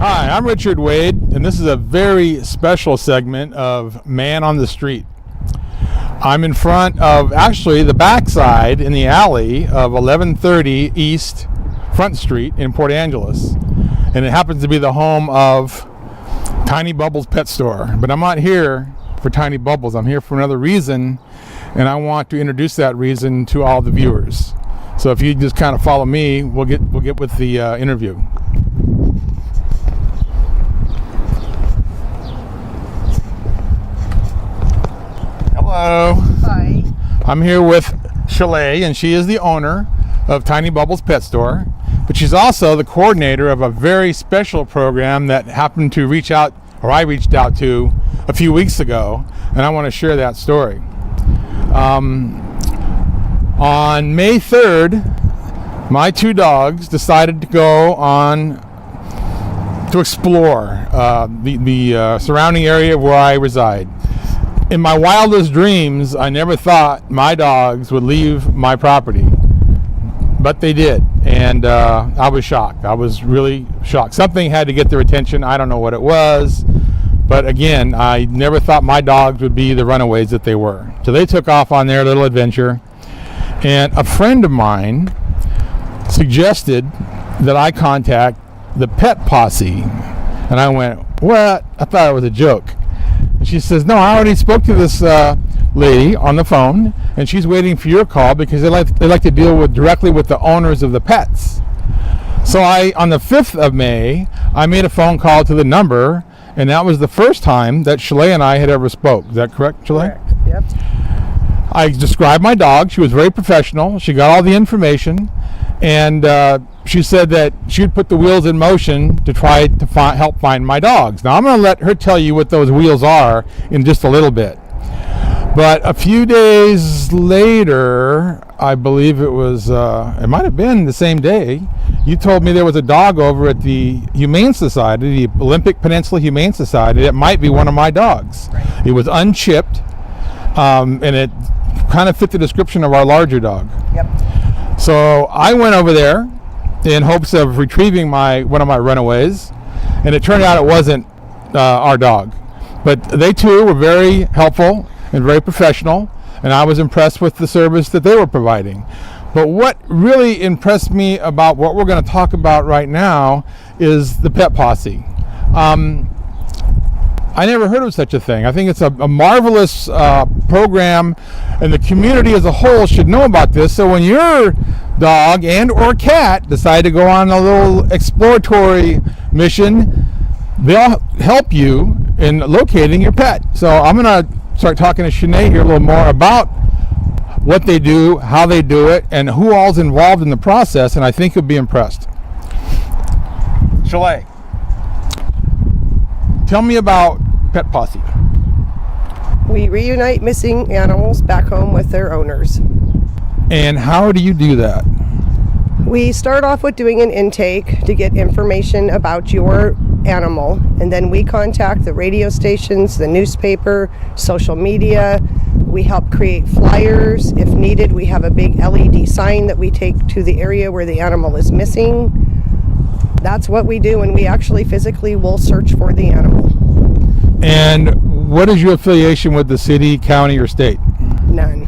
Hi, I'm Richard Wade, and this is a very special segment of Man on the Street. I'm in front of, actually, the backside in the alley of 1130 East Front Street in Port Angeles. And it happens to be the home of Tiny Bubbles Pet Store. But I'm not here for Tiny Bubbles. I'm here for another reason, and I want to introduce that reason to all the viewers. So if you just kind of follow me, we'll get with the interview. Hello. Hi. I'm here with Chalet, and she is the owner of Tiny Bubbles Pet Store, but she's also the coordinator of a very special program that happened to reach out, or I reached out to a few weeks ago, and I want to share that story. On May 3rd, my two dogs decided to go on to explore the surrounding area where I reside. In my wildest dreams, I never thought my dogs would leave my property, but they did, and I was shocked. I was really shocked. Something had to get their attention. I don't know what it was, but again, I never thought my dogs would be the runaways that they were. So they took off on their little adventure, and a friend of mine suggested that I contact the Pet Posse, and I went, "What?" I thought it was a joke. She says, "No, I already spoke to this lady on the phone, and she's waiting for your call because they like to deal directly with the owners of the pets." So on the 5th of May, I made a phone call to the number, and that was the first time that Chalet and I had ever spoke. Is that correct, Chalet? Correct. Yep. I described my dog. She was very professional. She got all the information, and she said that she would put the wheels in motion to try to help find my dogs. Now, I'm going to let her tell you what those wheels are in just a little bit. But a few days later, I believe it was, it might have been the same day, you told me there was a dog over at the Humane Society, the Olympic Peninsula Humane Society. It might be one of my dogs. Right. It was unchipped, and it kind of fit the description of our larger dog. Yep. So I went over there in hopes of retrieving one of my runaways, and it turned out it wasn't our dog. But they too were very helpful and very professional, and I was impressed with the service that they were providing. But what really impressed me about what we're going to talk about right now is the Pet Posse. I never heard of such a thing. I think it's a marvelous program, and the community as a whole should know about this. So when your dog and or cat decide to go on a little exploratory mission, they'll help you in locating your pet. So I'm going to start talking to Shanae here a little more about what they do, how they do it, and who all's involved in the process, and I think you'll be impressed. Chalet, tell me about Pet Posse. We reunite missing animals back home with their owners. And how do you do that? We start off with doing an intake to get information about your animal, and then we contact the radio stations, the newspaper, social media. We help create flyers. If needed, we have a big LED sign that we take to the area where the animal is missing. That's what we do, and we actually physically will search for the animal. And what is your affiliation with the city, county, or state? None.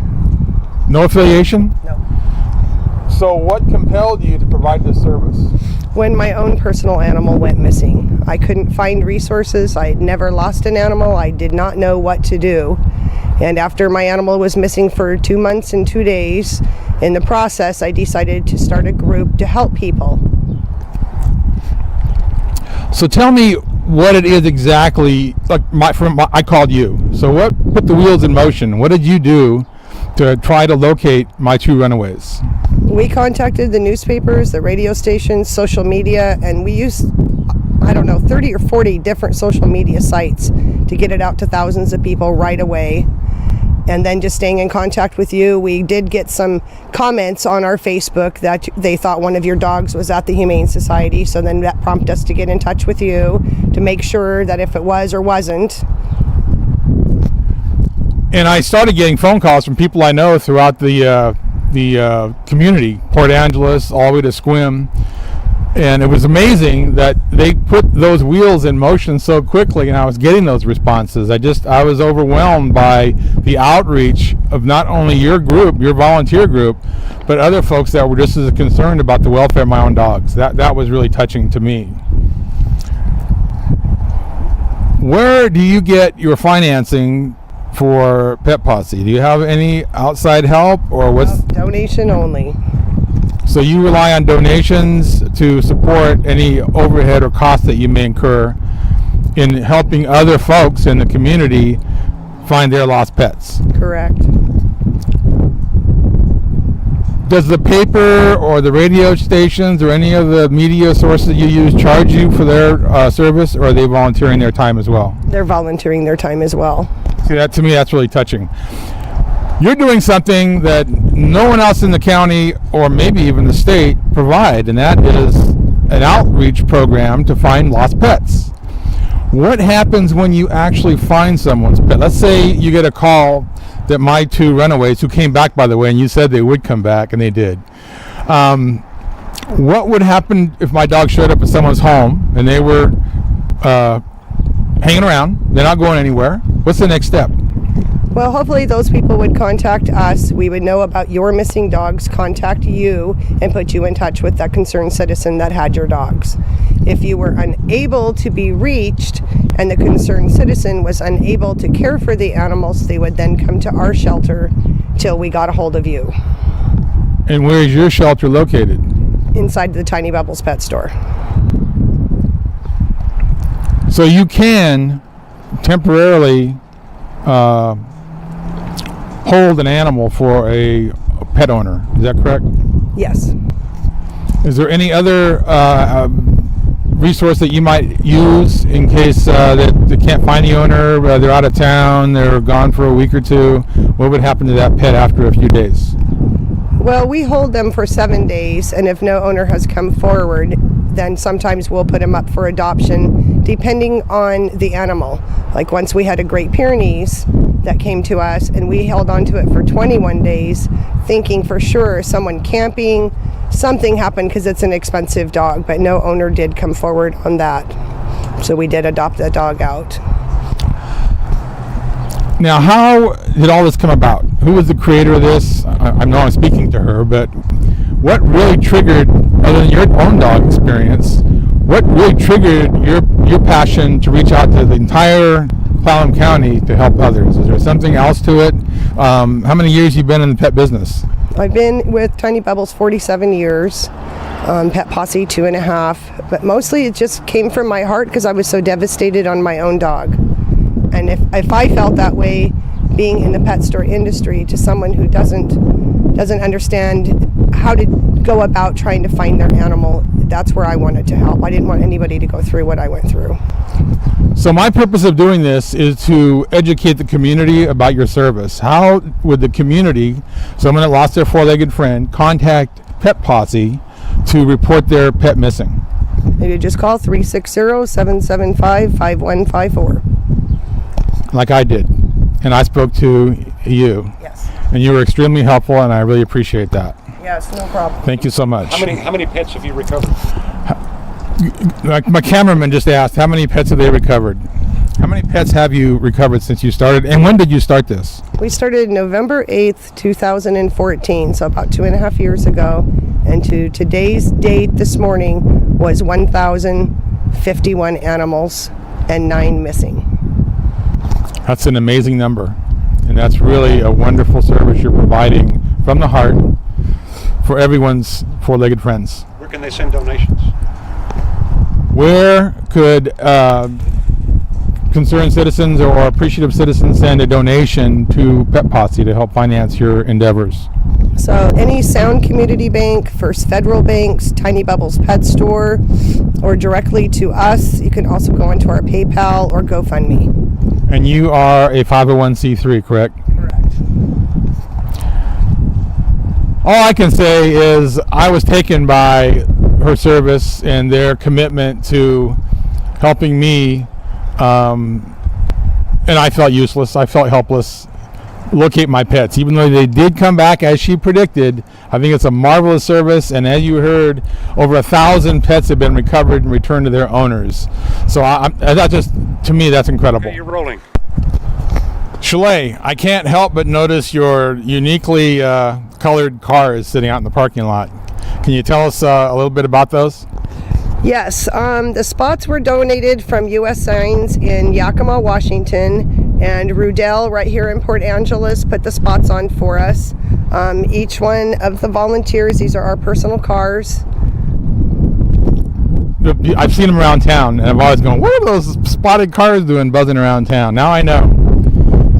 No affiliation? No. So what compelled you to provide this service? When my own personal animal went missing, I couldn't find resources. I had never lost an animal. I did not know what to do. And after my animal was missing for 2 months and 2 days, in the process, I decided to start a group to help people. So tell me what it is exactly. I called you. So what put the wheels in motion? What did you do to try to locate my two runaways? We contacted the newspapers, the radio stations, social media, and we used, 30 or 40 different social media sites to get it out to thousands of people right away. And then just staying in contact with you. We did get some comments on our Facebook that they thought one of your dogs was at the Humane Society, so then that prompted us to get in touch with you to make sure that if it was or wasn't. And I started getting phone calls from people I know throughout the community, Port Angeles, all the way to Squim, And it was amazing that they put those wheels in motion so quickly, and I was getting those responses. I was overwhelmed by the outreach of not only your group, your volunteer group, but other folks that were just as concerned about the welfare of my own dogs. That was really touching to me. Where do you get your financing for Pet Posse? Do you have any outside help, or what's donation only? So you rely on donations to support any overhead or costs that you may incur in helping other folks in the community find their lost pets. Correct. Does the paper or the radio stations or any of the media sources you use charge you for their service, or are they volunteering their time as well? They're volunteering their time as well. See, that to me, that's really touching. You're doing something that no one else in the county, or maybe even the state, provide, and that is an outreach program to find lost pets. What happens when you actually find someone's pet? Let's say you get a call that my two runaways, who came back, by the way, and you said they would come back, and they did. What would happen if my dog showed up at someone's home and they were hanging around, they're not going anywhere? What's the next step? Well, hopefully those people would contact us. We would know about your missing dogs, contact you, and put you in touch with that concerned citizen that had your dogs. If you were unable to be reached and the concerned citizen was unable to care for the animals, they would then come to our shelter till we got a hold of you. And where is your shelter located? Inside the Tiny Bubbles pet store. So you can temporarily hold an animal for a pet owner. Is that correct? Yes. Is there any other resource that you might use in case that they can't find the owner, they're out of town, they're gone for a week or two? What would happen to that pet after a few days? Well, we hold them for 7 days, and if no owner has come forward, then sometimes we'll put them up for adoption depending on the animal. Like once we had a Great Pyrenees that came to us, and we held on to it for 21 days thinking for sure someone camping, something happened because it's an expensive dog, but no owner did come forward on that. So we did adopt that dog out. Now, how did all this come about? Who was the creator of this? I know I'm speaking to her, but what really triggered, other than your own dog experience, what really triggered your passion to reach out to the entire Clallam County to help others? Is there something else to it? How many years you been in the pet business? I've been with Tiny Bubbles 47 years, Pet Posse 2.5, but mostly it just came from my heart because I was so devastated on my own dog. And if I felt that way, being in the pet store industry, to someone who doesn't understand how to go about trying to find their animal, that's where I wanted to help. I didn't want anybody to go through what I went through. So my purpose of doing this is to educate the community about your service. How would the community, someone that lost their four-legged friend, contact Pet Posse to report their pet missing? Maybe just call 360-775-5154. Like I did, and I spoke to you. Yes. And you were extremely helpful, and I really appreciate that. Yes, no problem. Thank you so much. How many pets have you recovered? My cameraman just asked, how many pets have they recovered? How many pets have you recovered since you started, and when did you start this? We started November 8th, 2014, so about 2.5 years ago, and to today's date this morning was 1,051 animals and 9 missing. That's an amazing number, and that's really a wonderful service you're providing from the heart for everyone's four-legged friends. Where can they send donations? Where could concerned citizens or appreciative citizens send a donation to Pet Posse to help finance your endeavors? So any Sound Community Bank, First Federal Banks, Tiny Bubbles Pet Store, or directly to us. You can also go into our PayPal or GoFundMe. And you are a 501c3, correct? Correct. All I can say is I was taken by her service and their commitment to helping me, and I felt useless. I felt helpless locate my pets. Even though they did come back as she predicted, I think it's a marvelous service. And as you heard, over 1,000 pets have been recovered and returned to their owners. So that just, to me, that's incredible. Okay, you're rolling. Chalet, I can't help but notice your uniquely colored cars sitting out in the parking lot. Can you tell us a little bit about those? Yes, the spots were donated from U.S. Signs in Yakima, Washington, and Rudell right here in Port Angeles put the spots on for us. Each one of the volunteers, these are our personal cars. I've seen them around town, and I've always gone, what are those spotted cars doing buzzing around town? Now I know.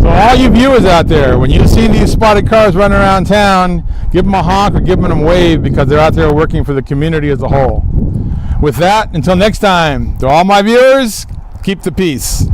So all you viewers out there, when you see these spotted cars running around town, give them a honk or give them a wave, because they're out there working for the community as a whole. With that, until next time, to all my viewers, keep the peace.